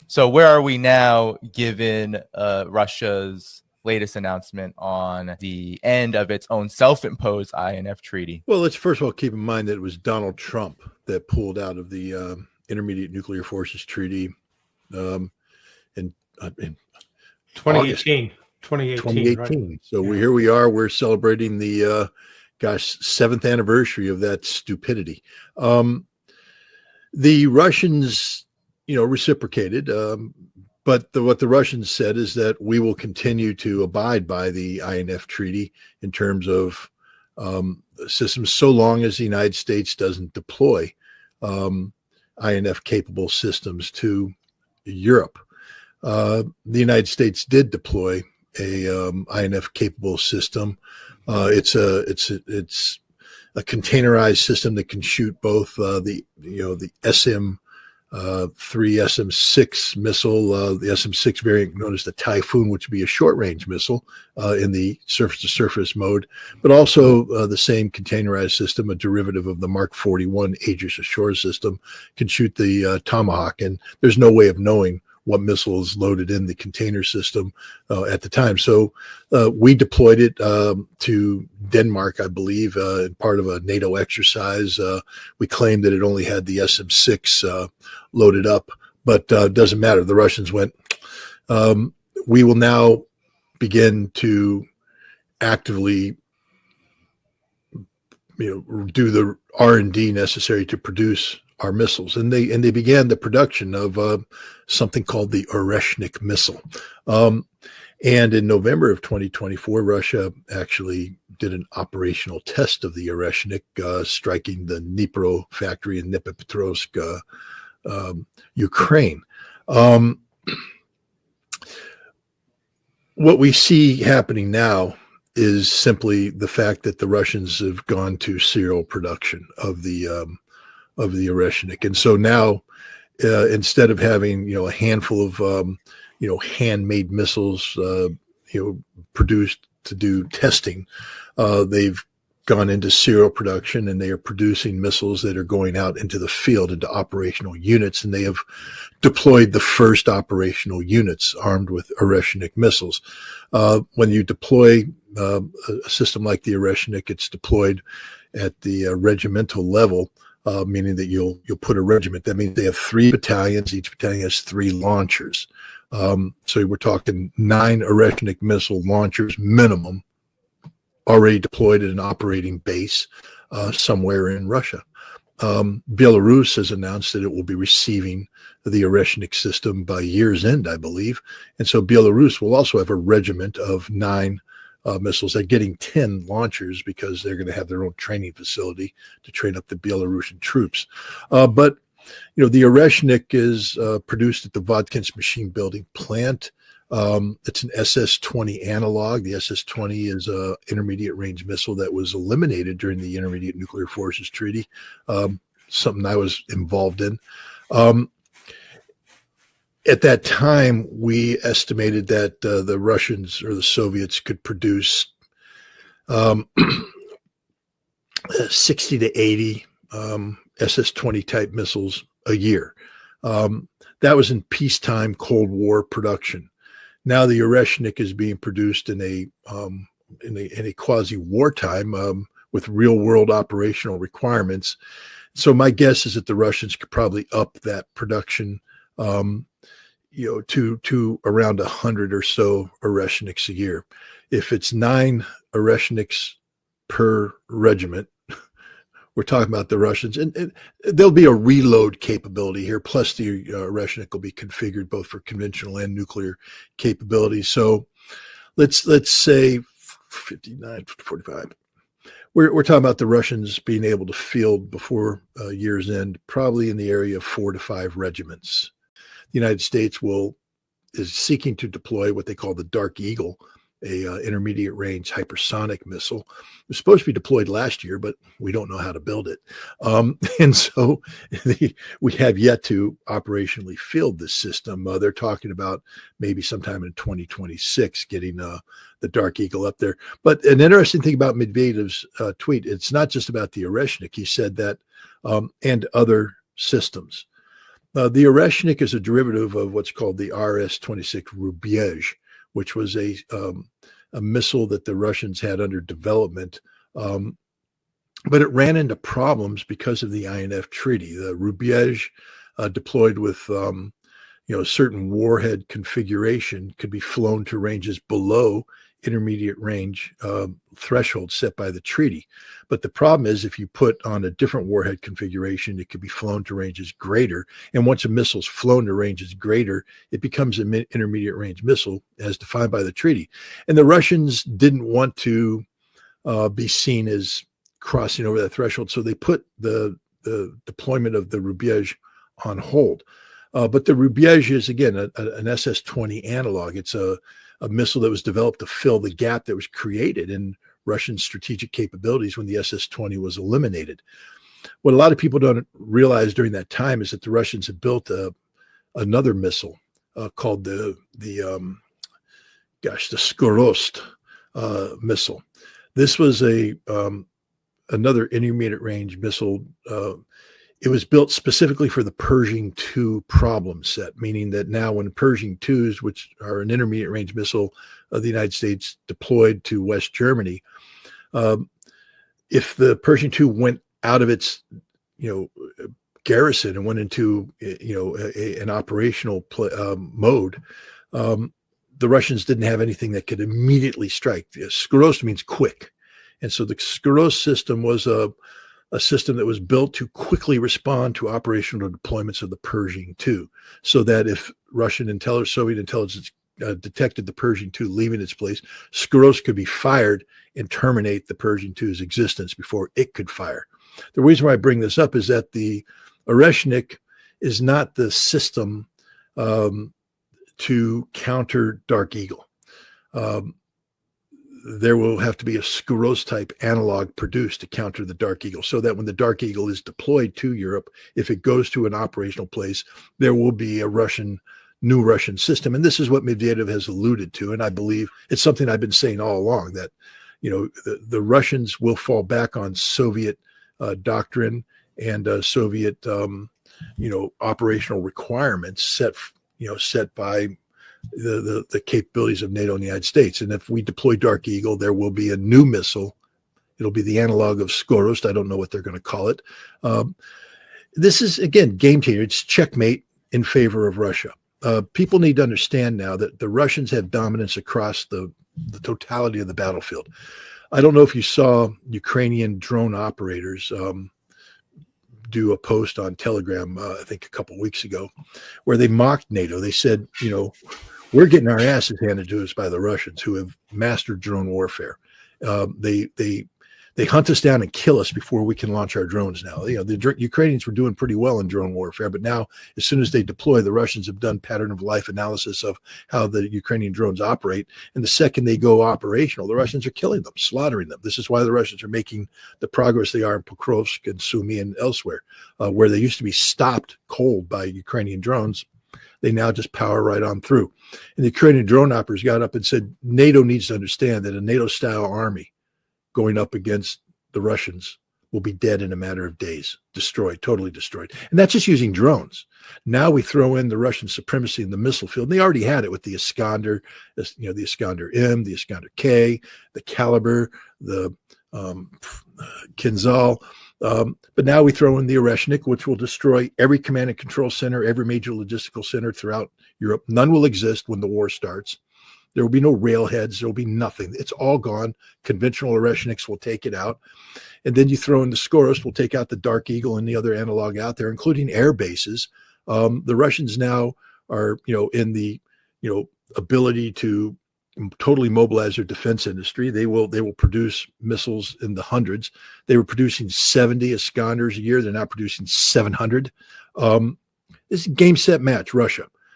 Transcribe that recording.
So where are we now, given Russia's latest announcement on the end of its own self-imposed INF treaty? Well, let's first of all keep in mind that it was Donald Trump that pulled out of the Intermediate Nuclear Forces Treaty in 2018. 2018. Right? So here we are. We're celebrating the 7th anniversary of that stupidity. The Russians, reciprocated. But what the Russians said is that we will continue to abide by the INF Treaty in terms of systems so long as the United States doesn't deploy INF-capable systems to Europe. The United States did deploy a INF-capable system. It's a containerized system that can shoot both the SM-3 SM-6 missile, the SM-6 variant known as the Typhoon, which would be a short-range missile in the surface-to-surface mode, but also the same containerized system, a derivative of the Mark 41 Aegis Ashore system, can shoot the Tomahawk. And there's no way of knowing what missile is loaded in the container system at the time. So we deployed it to Denmark, I believe, in part of a NATO exercise. We claimed that it only had the SM-6 loaded up, but it doesn't matter. The Russians went, we will now begin to actively do the R&D necessary to produce our missiles, and they began the production of something called the Oreshnik missile. And in November of 2024, Russia actually did an operational test of the Oreshnik, striking the Dnipro factory in Dnipropetrovsk, Ukraine. What we see happening now is simply the fact that the Russians have gone to serial production of the Oreshnik. And so now, instead of having, a handful of, handmade missiles, produced to do testing, they've gone into serial production, and they are producing missiles that are going out into the field, into operational units. And they have deployed the first operational units armed with Oreshnik missiles. When you deploy a system like the Oreshnik, it's deployed at the regimental level. Meaning that you'll put a regiment. That means they have 3 battalions. Each battalion has 3 launchers. So we're talking 9 Oreshnik missile launchers minimum, already deployed at an operating base somewhere in Russia. Belarus has announced that it will be receiving the Oreshnik system by year's end, I believe. And so Belarus will also have a regiment of 9 missiles. They're getting 10 launchers because they're going to have their own training facility to train up the Belarusian troops. But the Oreshnik is produced at the Vodkinsk machine building plant. It's an SS-20 analog. The SS-20 is an intermediate range missile that was eliminated during the Intermediate Nuclear Forces Treaty, something I was involved in. At that time, we estimated that the Russians or the Soviets could produce 60 to 80 SS-20 type missiles a year. That was in peacetime Cold War production. Now the Oreshnik is being produced in a quasi wartime with real world operational requirements. So my guess is that the Russians could probably up that production to around 100 or so Oreshniks a year. If it's 9 Oreshniks per regiment, we're talking about the Russians, and there'll be a reload capability here. Plus, the Oreshnik will be configured both for conventional and nuclear capabilities. So, let's say 59, 45. We're talking about the Russians being able to field before year's end, probably in the area of 4 to 5 regiments. The United States is seeking to deploy what they call the Dark Eagle, a intermediate range hypersonic missile. It was supposed to be deployed last year, but we don't know how to build it. And so we have yet to operationally field this system. They're talking about maybe sometime in 2026 getting the Dark Eagle up there. But an interesting thing about Medvedev's tweet, it's not just about the Oreshnik. He said that and other systems. The Oreshnik is a derivative of what's called the RS-26 Rubyezh, which was a missile that the Russians had under development, but it ran into problems because of the INF Treaty. The Rubyezh, deployed with a certain warhead configuration, could be flown to ranges below intermediate range threshold set by the treaty. But the problem is, if you put on a different warhead configuration, it could be flown to ranges greater. And once a missile's flown to ranges greater, it becomes an intermediate range missile as defined by the treaty. And the Russians didn't want to be seen as crossing over that threshold, so they put the deployment of the Rubyezh on hold. But the Rubyezh is, again, an SS-20 analog. It's a missile that was developed to fill the gap that was created in Russian strategic capabilities when the SS-20 was eliminated. What a lot of people don't realize during that time is that the Russians had built another missile called the Skorost missile. This was another intermediate range missile. It was built specifically for the Pershing II problem set, meaning that now when Pershing IIs, which are an intermediate range missile of the United States, deployed to West Germany, if the Pershing II went out of its, garrison and went into, an operational mode, the Russians didn't have anything that could immediately strike. Skorost means quick. And so the Skorost system was a system that was built to quickly respond to operational deployments of the Pershing II, so that if Russian intelligence, Soviet intelligence detected the Pershing II leaving its place, Skorost could be fired and terminate the Pershing II's existence before it could fire. The reason why I bring this up is that the Oreshnik is not the system to counter Dark Eagle. There will have to be a Skorost type analog produced to counter the Dark Eagle, so that when the Dark Eagle is deployed to Europe, if it goes to an operational place, there will be a new Russian system. And this is what Medvedev has alluded to. And I believe it's something I've been saying all along, that, the Russians will fall back on Soviet doctrine and Soviet, operational requirements set by the capabilities of NATO and the United States. And if we deploy Dark Eagle, there will be a new missile. It'll be the analog of Skorost. I don't know what they're going to call it. This is, again, game changer. It's checkmate in favor of Russia. People need to understand now that the Russians have dominance across the totality of the battlefield. I don't know if you saw Ukrainian drone operators do a post on Telegram, I think a couple of weeks ago, where they mocked NATO. They said, we're getting our asses handed to us by the Russians, who have mastered drone warfare. They hunt us down and kill us before we can launch our drones now. The Ukrainians were doing pretty well in drone warfare, but now as soon as they deploy, the Russians have done pattern of life analysis of how the Ukrainian drones operate. And the second they go operational, the Russians are killing them, slaughtering them. This is why the Russians are making the progress they are in Pokrovsk and Sumy and elsewhere, where they used to be stopped cold by Ukrainian drones. They now just power right on through. And the Ukrainian drone operators got up and said, NATO needs to understand that a NATO-style army going up against the Russians will be dead in a matter of days, destroyed, totally destroyed. And that's just using drones. Now we throw in the Russian supremacy in the missile field. And they already had it with the Iskander, the Iskander-M, the Iskander-K, the Caliber, the Kinzhal. But now we throw in the Oreshnik, which will destroy every command and control center, every major logistical center throughout Europe. None will exist when the war starts. There will be no railheads. There will be nothing. It's all gone. Conventional Oreshniks will take it out. And then you throw in the Skorost, will take out the Dark Eagle and the other analog out there, including air bases. The Russians now are, in the, ability to totally mobilize their defense industry. They will produce missiles in the hundreds. They were producing 70 Iskanders a year. They're now producing 700. This is game, set, match, Russia.